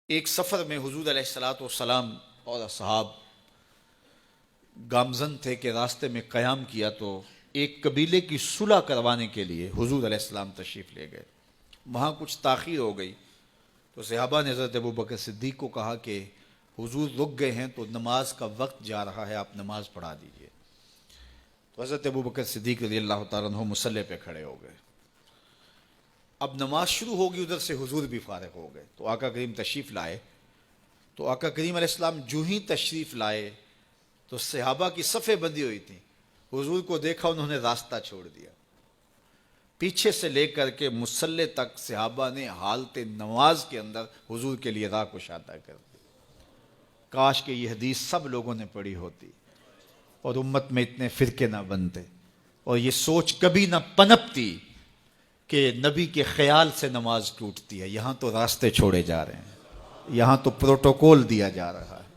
ایک سفر میں حضور علیہ الصلاۃ والسلام اور اصحاب گامزن تھے کہ راستے میں قیام کیا تو ایک قبیلے کی صلح کروانے کے لیے حضور علیہ السلام تشریف لے گئے. وہاں کچھ تاخیر ہو گئی تو صحابہ نے حضرت ابوبکر صدیق کو کہا کہ حضور رک گئے ہیں تو نماز کا وقت جا رہا ہے، آپ نماز پڑھا دیجئے. تو حضرت ابوبکر صدیق رضی اللہ تعالیٰ عنہ مصلی پہ کھڑے ہو گئے. اب نماز شروع ہوگی، ادھر سے حضور بھی فارغ ہو گئے تو آقا کریم تشریف لائے. تو آقا کریم علیہ السلام جو ہی تشریف لائے تو صحابہ کی صفیں بندی ہوئی تھیں. حضور کو دیکھا، انہوں نے راستہ چھوڑ دیا. پیچھے سے لے کر کے مصلی تک صحابہ نے حالت نماز کے اندر حضور کے لیے راہ کشادہ کر دی. کاش کہ یہ حدیث سب لوگوں نے پڑھی ہوتی اور امت میں اتنے فرقے نہ بنتے اور یہ سوچ کبھی نہ پنپتی کہ نبی کے خیال سے نماز ٹوٹتی ہے. یہاں تو راستے چھوڑے جا رہے ہیں، یہاں تو پروٹوکول دیا جا رہا ہے.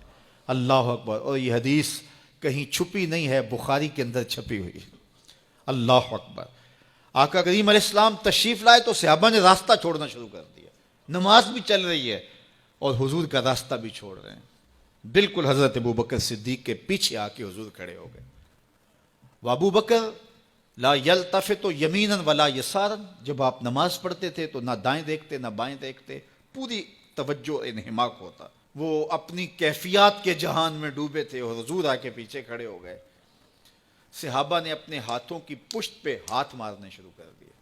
اللہ اکبر. اور یہ حدیث کہیں چھپی نہیں ہے، بخاری کے اندر چھپی ہوئی. اللہ اکبر. آقا کریم علیہ السلام تشریف لائے تو صحابہ نے راستہ چھوڑنا شروع کر دیا. نماز بھی چل رہی ہے اور حضور کا راستہ بھی چھوڑ رہے ہیں. بالکل حضرت ابوبکر صدیق کے پیچھے آ کے حضور کھڑے ہو گئے. ابو بکر لا یلتفت یمینا ولا یسارا، جب آپ نماز پڑھتے تھے تو نہ دائیں دیکھتے نہ بائیں دیکھتے، پوری توجہ انہماک ہوتا. وہ اپنی کیفیات کے جہان میں ڈوبے تھے اور حضور آ کے پیچھے کھڑے ہو گئے. صحابہ نے اپنے ہاتھوں کی پشت پہ ہاتھ مارنے شروع کر دیے.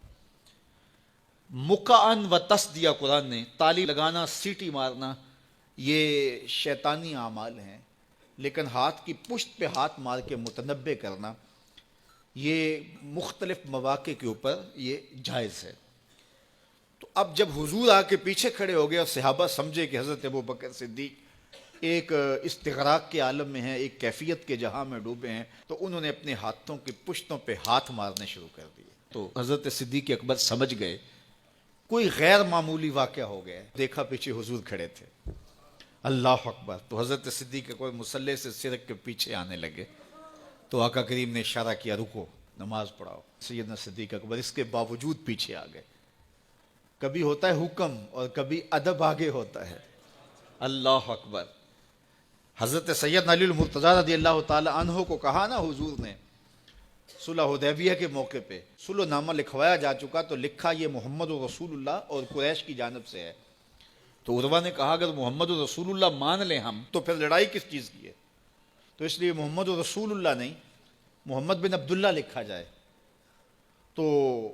مکعن و تصدیہ، قرآن نے تالی لگانا، سیٹی مارنا، یہ شیطانی اعمال ہیں، لیکن ہاتھ کی پشت پہ ہاتھ مار کے متنبہ کرنا یہ مختلف مواقع کے اوپر یہ جائز ہے. تو اب جب حضور آ کے پیچھے کھڑے ہو گئے اور صحابہ سمجھے کہ حضرت ابوبکر صدیق ایک استغراق کے عالم میں ہیں، ایک کیفیت کے جہاں میں ڈوبے ہیں، تو انہوں نے اپنے ہاتھوں کی پشتوں پہ ہاتھ مارنے شروع کر دیے. تو حضرت صدیق اکبر سمجھ گئے کوئی غیر معمولی واقعہ ہو گیا. دیکھا پیچھے حضور کھڑے تھے. اللہ اکبر. تو حضرت صدیق اکبر مصلی سے سرک کے پیچھے آنے لگے تو آقا کریم نے اشارہ کیا، رکو نماز پڑھاؤ. سیدنا صدیق اکبر اس کے باوجود پیچھے آ گئے. کبھی ہوتا ہے حکم اور کبھی ادب آگے ہوتا ہے. اللہ اکبر. حضرت سیدنا علی المرتضیٰ رضی اللہ تعالی عنہ کو کہا نا حضور نے صلح حدیبیہ کے موقع پہ، صلح نامہ لکھوایا جا چکا تو لکھا یہ محمد رسول اللہ اور قریش کی جانب سے ہے. تو عروہ نے کہا اگر محمد رسول اللہ مان لیں ہم تو پھر لڑائی کس چیز کی ہے؟ تو اس لیے محمد رسول اللہ نہیں، محمد بن عبداللہ لکھا جائے. تو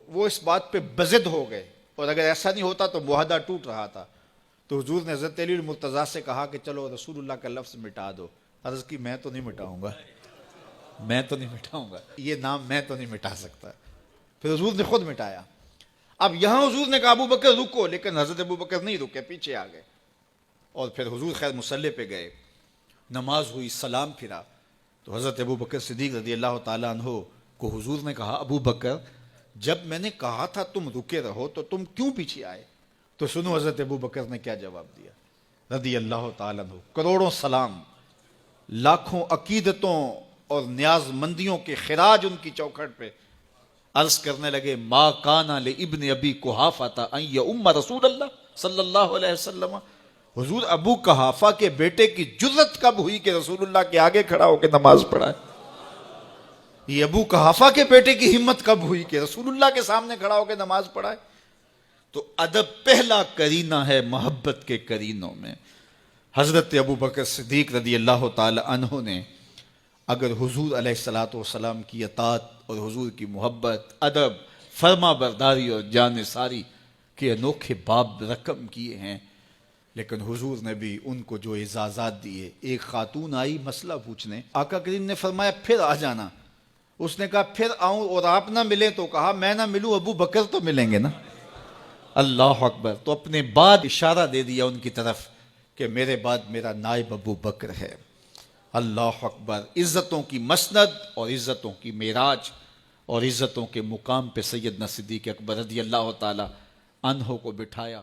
وہ اس بات پہ بضد ہو گئے اور اگر ایسا نہیں ہوتا تو معاہدہ ٹوٹ رہا تھا. تو حضور نے حضرت علی المرتضیٰ سے کہا کہ چلو رسول اللہ کا لفظ مٹا دو. عرض کی میں تو نہیں مٹاؤں گا، میں تو نہیں مٹاؤں گا، یہ نام میں تو نہیں مٹا سکتا. پھر حضور نے خود مٹایا. اب یہاں حضور نے کہا ابو بکر رکو، لیکن حضرت ابو بکر نہیں رکے، پیچھے آ گئے. اور پھر حضور خیر مصلی پہ گئے، نماز ہوئی، سلام پھرا. تو حضرت ابو بکر صدیق رضی اللہ تعالیٰ عنہ کو حضور نے کہا ابو بکر جب میں نے کہا تھا تم رکے رہو تو تم کیوں پیچھے آئے؟ تو سنو حضرت ابو بکر نے کیا جواب دیا رضی اللہ تعالیٰ عنہ. کروڑوں سلام، لاکھوں عقیدتوں اور نیاز مندیوں کے خراج ان کی چوکھٹ پہ. عرض کرنے لگے ما کان لابن ابی قحافہ ان یؤم رسول اللہ صلی اللہ علیہ وسلم. حضور ابو قحافہ کے بیٹے کی جرت کب ہوئی کہ رسول اللہ کے آگے کھڑا ہو کے نماز پڑھائے؟ یہ ابو قحافہ کے بیٹے کی ہمت کب ہوئی کہ رسول اللہ کے سامنے کھڑا ہو کے نماز پڑھائے؟ تو ادب پہلا کرینہ ہے محبت کے کرینوں میں. حضرت ابو بکر صدیق رضی اللہ تعالی عنہ نے اگر حضور علیہ الصلاۃ والسلام کی اطاعت اور حضور کی محبت، ادب، فرما برداری اور جانثاری کے انوکھے باب رقم کیے ہیں، لیکن حضور نے بھی ان کو جو اعزازات دیے. ایک خاتون آئی مسئلہ پوچھنے، آقا کریم نے فرمایا پھر آ جانا. اس نے کہا پھر آؤں اور آپ نہ ملیں؟ تو کہا میں نہ ملوں ابو بکر تو ملیں گے نا. اللہ اکبر. تو اپنے بعد اشارہ دے دیا ان کی طرف کہ میرے بعد میرا نائب ابو بکر ہے. اللہ اکبر. عزتوں کی مسند اور عزتوں کی معراج اور عزتوں کے مقام پہ سیدنا صدیق اکبر رضی اللہ تعالی عنہ کو بٹھایا.